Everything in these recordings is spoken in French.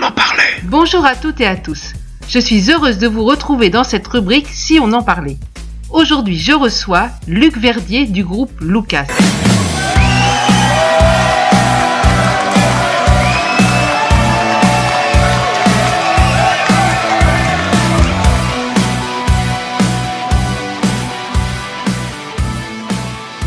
on en parlait. Bonjour à toutes et à tous. Je suis heureuse de vous retrouver dans cette rubrique Si on en parlait. Aujourd'hui, je reçois Luc Verdier du groupe Lucas.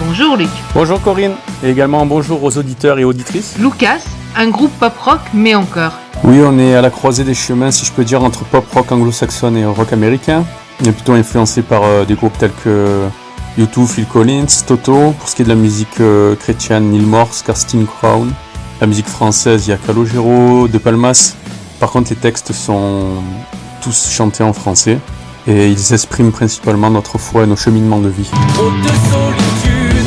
Bonjour Luc. Bonjour Corinne, et également bonjour aux auditeurs et auditrices. Lucas, un groupe pop-rock, mais encore. Oui, on est à la croisée des chemins, si je peux dire, entre pop-rock anglo-saxonne et rock américain. On est plutôt influencé par des groupes tels que U2, Phil Collins, Toto. Pour ce qui est de la musique chrétienne, Neil Morse, Casting Crown. La musique française, il y a Calogero, De Palmas. Par contre, les textes sont tous chantés en français. Et ils expriment principalement notre foi et nos cheminements de vie. Trop de solitude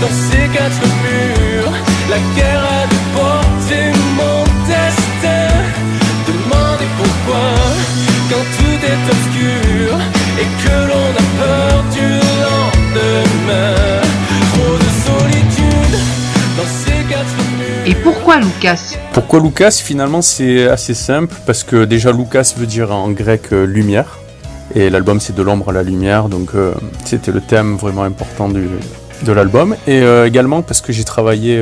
dans ces quatre murs. La guerre a déporté mon destin. Demandez pourquoi quand tout est obscur et que l'on a peur du lendemain. Trop de solitude dans ces quatre murs. Et pourquoi Lucas ? Pourquoi Lucas ? Finalement, c'est assez simple parce que déjà Lucas veut dire en grec lumière. Et l'album c'est de l'ombre à la lumière, donc c'était le thème vraiment important de l'album. Et également parce que j'ai travaillé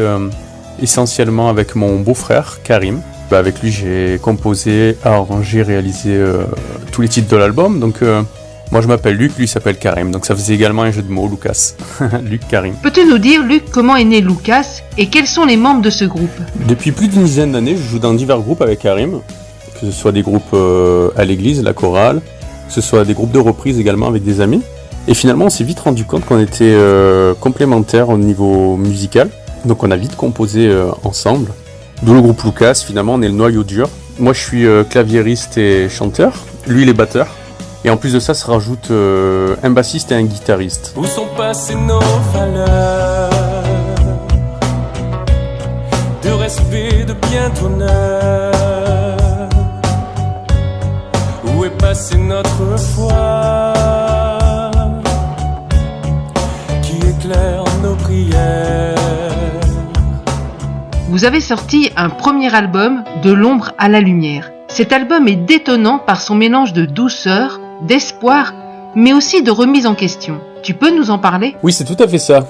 essentiellement avec mon beau-frère Karim. Avec lui j'ai composé, arrangé, réalisé tous les titres de l'album. Donc moi je m'appelle Luc, lui s'appelle Karim. Donc ça faisait également un jeu de mots, Lucas. Luc Karim. Peux-tu nous dire, Luc, comment est né Lucas et quels sont les membres de ce groupe ? Depuis plus d'une dizaine d'années, je joue dans divers groupes avec Karim. Que ce soit des groupes à l'église, la chorale, que ce soit des groupes de reprises également avec des amis. Et finalement, on s'est vite rendu compte qu'on était complémentaires au niveau musical. Donc on a vite composé ensemble. D'où le groupe Lucas, finalement, on est le noyau dur. Moi, je suis claviériste et chanteur. Lui, il est batteur. Et en plus de ça, se rajoute un bassiste et un guitariste. Où sont passées nos valeurs de respect, de bien honneur? Où est passée notre foi qui éclaire nos prières? Vous avez sorti un premier album, De l'ombre à la lumière. Cet album est détonnant par son mélange de douceur, d'espoir, mais aussi de remise en question. Tu peux nous en parler ? Oui, c'est tout à fait ça.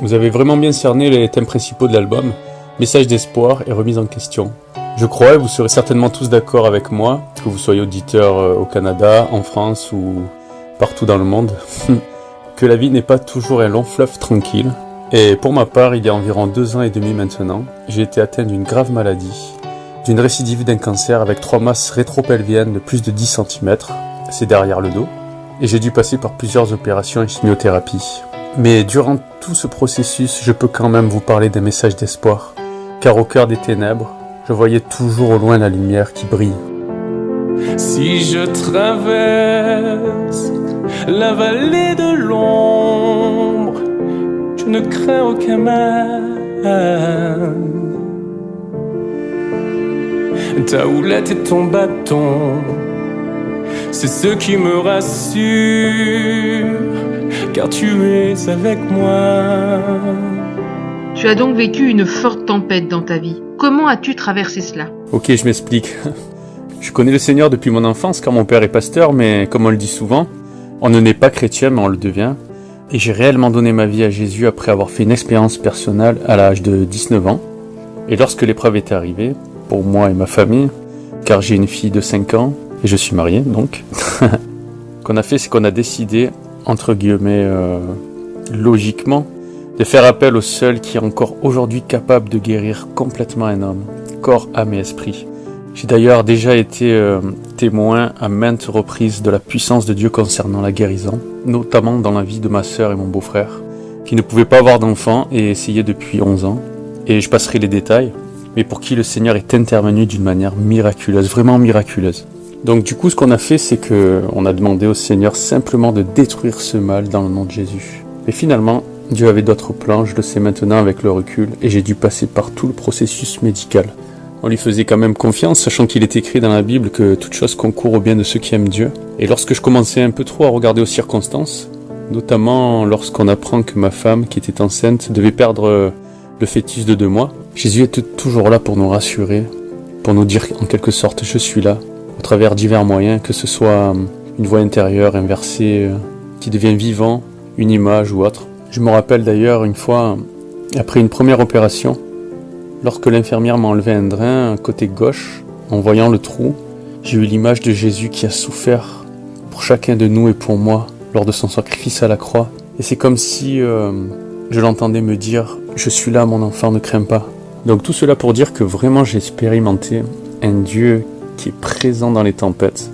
Vous avez vraiment bien cerné les thèmes principaux de l'album. Message d'espoir et remise en question. Je crois, et vous serez certainement tous d'accord avec moi, que vous soyez auditeur au Canada, en France ou partout dans le monde, que la vie n'est pas toujours un long fleuve tranquille. Et pour ma part, il y a environ 2 ans et demi maintenant, j'ai été atteint d'une grave maladie, d'une récidive d'un cancer avec 3 masses rétropelviennes de plus de 10 cm, c'est derrière le dos, et j'ai dû passer par plusieurs opérations et chimiothérapie. Mais durant tout ce processus, je peux quand même vous parler d'un message d'espoir, car au cœur des ténèbres, je voyais toujours au loin la lumière qui brille. Si je traverse la vallée de l'ombre, je ne crains aucun mal. Ta houlette et ton bâton, c'est ce qui me rassure, car tu es avec moi. Tu as donc vécu une forte tempête dans ta vie. Comment as-tu traversé cela ? Ok, je m'explique. Je connais le Seigneur depuis mon enfance car mon père est pasteur, mais comme on le dit souvent, on ne naît pas chrétien mais on le devient. Et j'ai réellement donné ma vie à Jésus après avoir fait une expérience personnelle à l'âge de 19 ans. Et lorsque l'épreuve est arrivée, pour moi et ma famille, car j'ai une fille de 5 ans, et je suis marié donc, qu'on a fait, c'est qu'on a décidé, entre guillemets, logiquement, de faire appel au seul qui est encore aujourd'hui capable de guérir complètement un homme, corps, âme et esprit. J'ai d'ailleurs déjà été témoin à maintes reprises de la puissance de Dieu concernant la guérison, notamment dans la vie de ma sœur et mon beau-frère, qui ne pouvaient pas avoir d'enfants et essayaient depuis 11 ans. Et je passerai les détails, mais pour qui le Seigneur est intervenu d'une manière miraculeuse, vraiment miraculeuse. Donc du coup, ce qu'on a fait, c'est qu'on a demandé au Seigneur simplement de détruire ce mal dans le nom de Jésus. Et finalement, Dieu avait d'autres plans, je le sais maintenant avec le recul, et j'ai dû passer par tout le processus médical. On lui faisait quand même confiance, sachant qu'il est écrit dans la Bible que toute chose concourt au bien de ceux qui aiment Dieu. Et lorsque je commençais un peu trop à regarder aux circonstances, notamment lorsqu'on apprend que ma femme, qui était enceinte, devait perdre le fœtus de 2 mois, Jésus était toujours là pour nous rassurer pour nous dire en quelque sorte je suis là, au travers divers moyens, que ce soit une voix intérieure, un verset qui devient vivant, une image ou autre. Je me rappelle d'ailleurs une fois, après une première opération, lorsque l'infirmière m'a enlevé un drain côté gauche, en voyant le trou, j'ai eu l'image de Jésus qui a souffert pour chacun de nous et pour moi lors de son sacrifice à la croix. Et c'est comme si je l'entendais me dire « Je suis là mon enfant, ne crains pas ». Donc tout cela pour dire que vraiment j'ai expérimenté un Dieu qui est présent dans les tempêtes,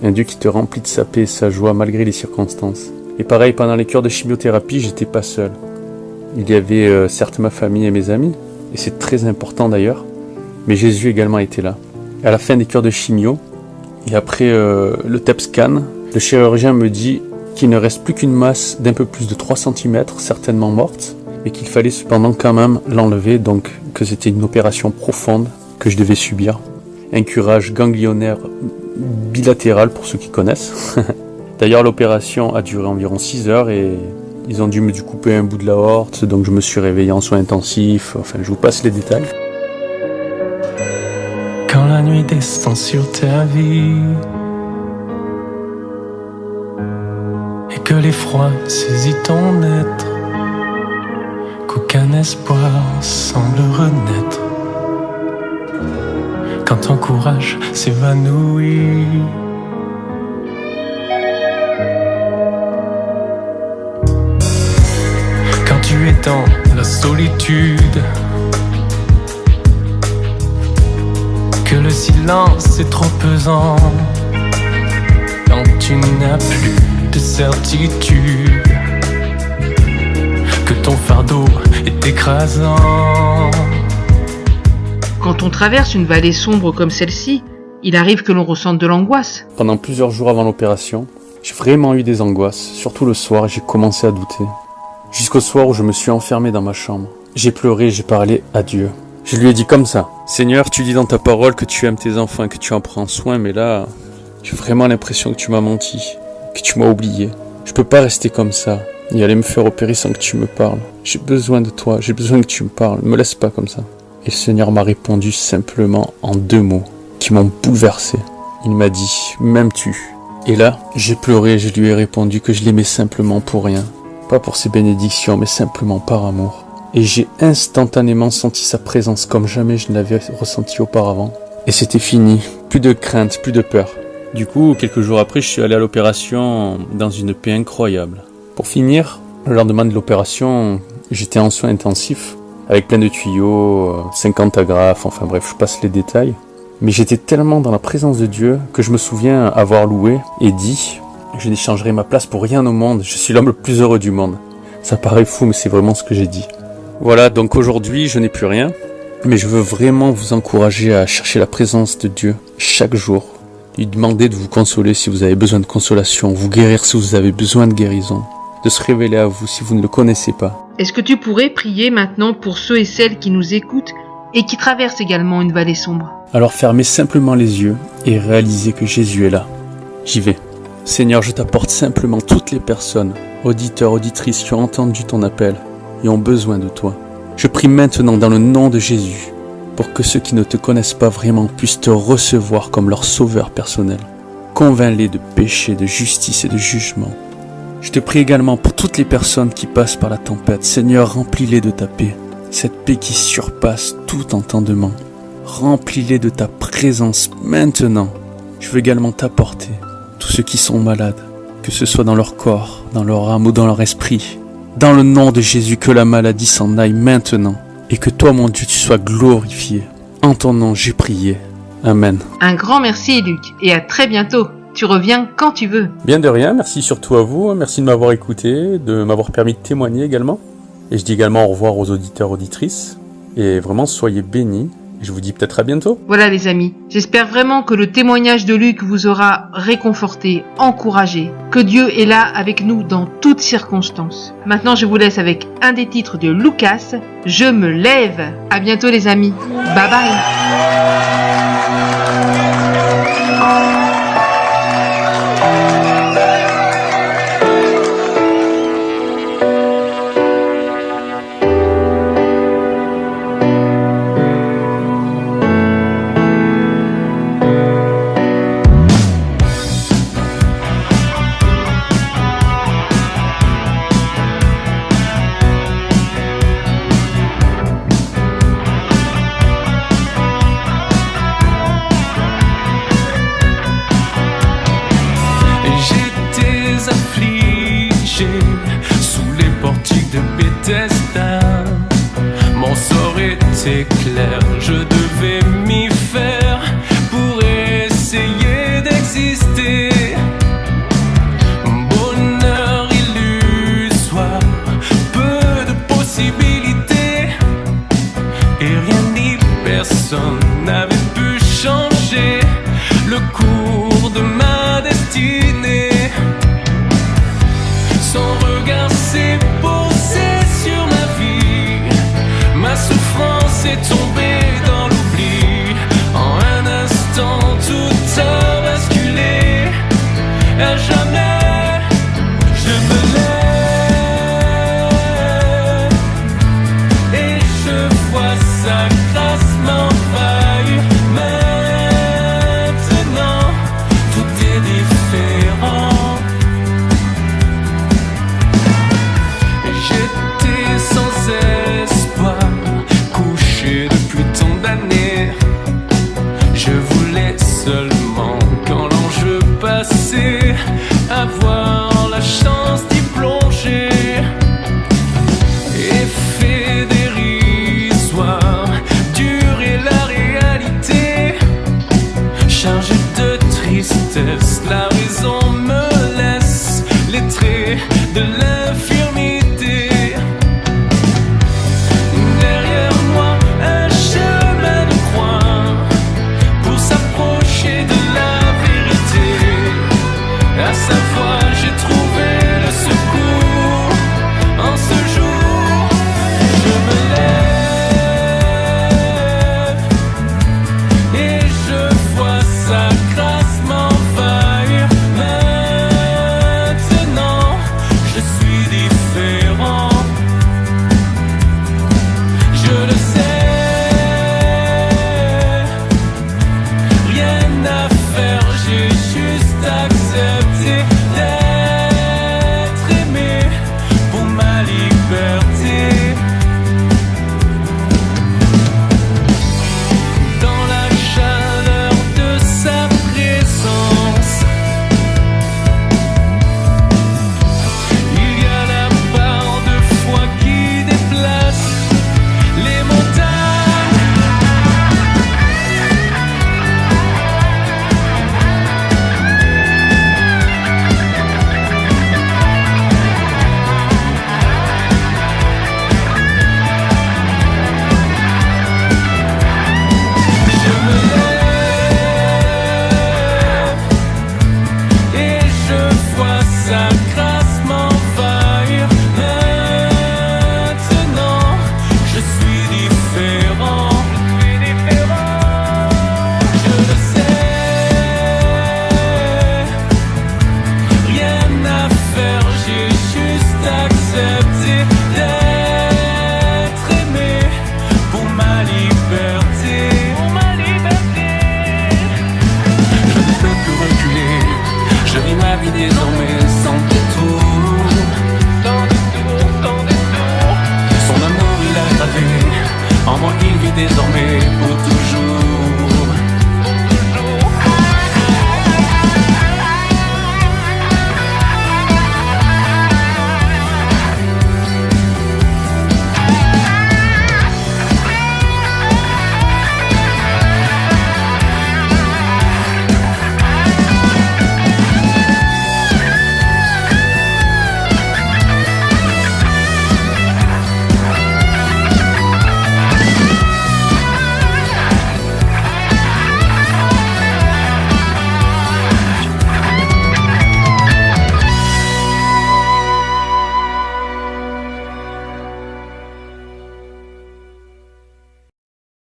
un Dieu qui te remplit de sa paix et sa joie malgré les circonstances. Et pareil, pendant les cures de chimiothérapie, j'étais pas seul. Il y avait certes ma famille et mes amis, et c'est très important d'ailleurs, mais Jésus également était là. À la fin des cures de chimio, et après le TEP scan, le chirurgien me dit qu'il ne reste plus qu'une masse d'un peu plus de 3 cm, certainement morte, mais qu'il fallait cependant quand même l'enlever, donc que c'était une opération profonde que je devais subir. Un curage ganglionnaire bilatéral pour ceux qui connaissent. D'ailleurs l'opération a duré environ 6 heures et ils ont dû me découper un bout de l'aorte, donc je me suis réveillé en soins intensifs, enfin je vous passe les détails. Quand la nuit descend sur ta vie et que l'effroi saisit ton être, qu'aucun espoir semble renaître, quand ton courage s'évanouit, quand tu es dans la solitude, que le silence est trop pesant, quand tu n'as plus de certitude, que ton fardeau est écrasant. Quand on traverse une vallée sombre comme celle-ci, il arrive que l'on ressente de l'angoisse. Pendant plusieurs jours avant l'opération, j'ai vraiment eu des angoisses, surtout le soir, et j'ai commencé à douter. Jusqu'au soir où je me suis enfermé dans ma chambre. J'ai pleuré, j'ai parlé à Dieu. Je lui ai dit comme ça: Seigneur, tu dis dans ta parole que tu aimes tes enfants et que tu en prends soin, mais là, j'ai vraiment l'impression que tu m'as menti, que tu m'as oublié. Je peux pas rester comme ça et aller me faire opérer sans que tu me parles. J'ai besoin de toi, j'ai besoin que tu me parles, ne me laisse pas comme ça. Et le Seigneur m'a répondu simplement en 2 mots qui m'ont bouleversé. Il m'a dit: m'aimes-tu? Et là, j'ai pleuré, je lui ai répondu que je l'aimais simplement pour rien. Pas pour ses bénédictions, mais simplement par amour. Et j'ai instantanément senti sa présence comme jamais je ne l'avais ressenti auparavant. Et c'était fini, plus de crainte, plus de peur. Du coup, quelques jours après, je suis allé à l'opération dans une paix incroyable. Pour finir, le lendemain de l'opération, j'étais en soins intensifs, avec plein de tuyaux, 50 agrafes, enfin bref, je passe les détails. Mais j'étais tellement dans la présence de Dieu que je me souviens avoir loué et dit: je n'échangerai ma place pour rien au monde, je suis l'homme le plus heureux du monde. Ça paraît fou, mais c'est vraiment ce que j'ai dit. Voilà, donc aujourd'hui, je n'ai plus rien, mais je veux vraiment vous encourager à chercher la présence de Dieu chaque jour. Lui demander de vous consoler si vous avez besoin de consolation, vous guérir si vous avez besoin de guérison, de se révéler à vous si vous ne le connaissez pas. Est-ce que tu pourrais prier maintenant pour ceux et celles qui nous écoutent et qui traversent également une vallée sombre? Alors fermez simplement les yeux et réalisez que Jésus est là. J'y vais. Seigneur, je t'apporte simplement toutes les personnes, auditeurs, auditrices qui ont entendu ton appel et ont besoin de toi. Je prie maintenant dans le nom de Jésus pour que ceux qui ne te connaissent pas vraiment puissent te recevoir comme leur sauveur personnel. Convainc-les de péché, de justice et de jugement. Je te prie également pour toutes les personnes qui passent par la tempête. Seigneur, remplis-les de ta paix, cette paix qui surpasse tout entendement. Remplis-les de ta présence maintenant. Je veux également t'apporter tous ceux qui sont malades, que ce soit dans leur corps, dans leur âme ou dans leur esprit. Dans le nom de Jésus, que la maladie s'en aille maintenant. Et que toi, mon Dieu, tu sois glorifié. En ton nom, j'ai prié. Amen. Un grand merci, Luc, et à très bientôt. Tu reviens quand tu veux. Bien de rien, merci surtout à vous. Merci de m'avoir écouté, de m'avoir permis de témoigner également. Et je dis également au revoir aux auditeurs, auditrices. Et vraiment, soyez bénis. Et je vous dis peut-être à bientôt. Voilà les amis, j'espère vraiment que le témoignage de Luc vous aura réconforté, encouragé, que Dieu est là avec nous dans toutes circonstances. Maintenant je vous laisse avec un des titres de Lucas, Je me lève. À bientôt les amis, bye bye. c'est clair, je devais m'y faire pour essayer d'exister. Bonheur illusoire, peu de possibilités, et rien ni personne n'avait pu changer le cours de ma destinée. Son regard s'est posé sur ma vie, ma souffrance est tombée dans l'oubli. En un instant tout a basculé, à jamais je me lève et je vois sa grâce m'envahir.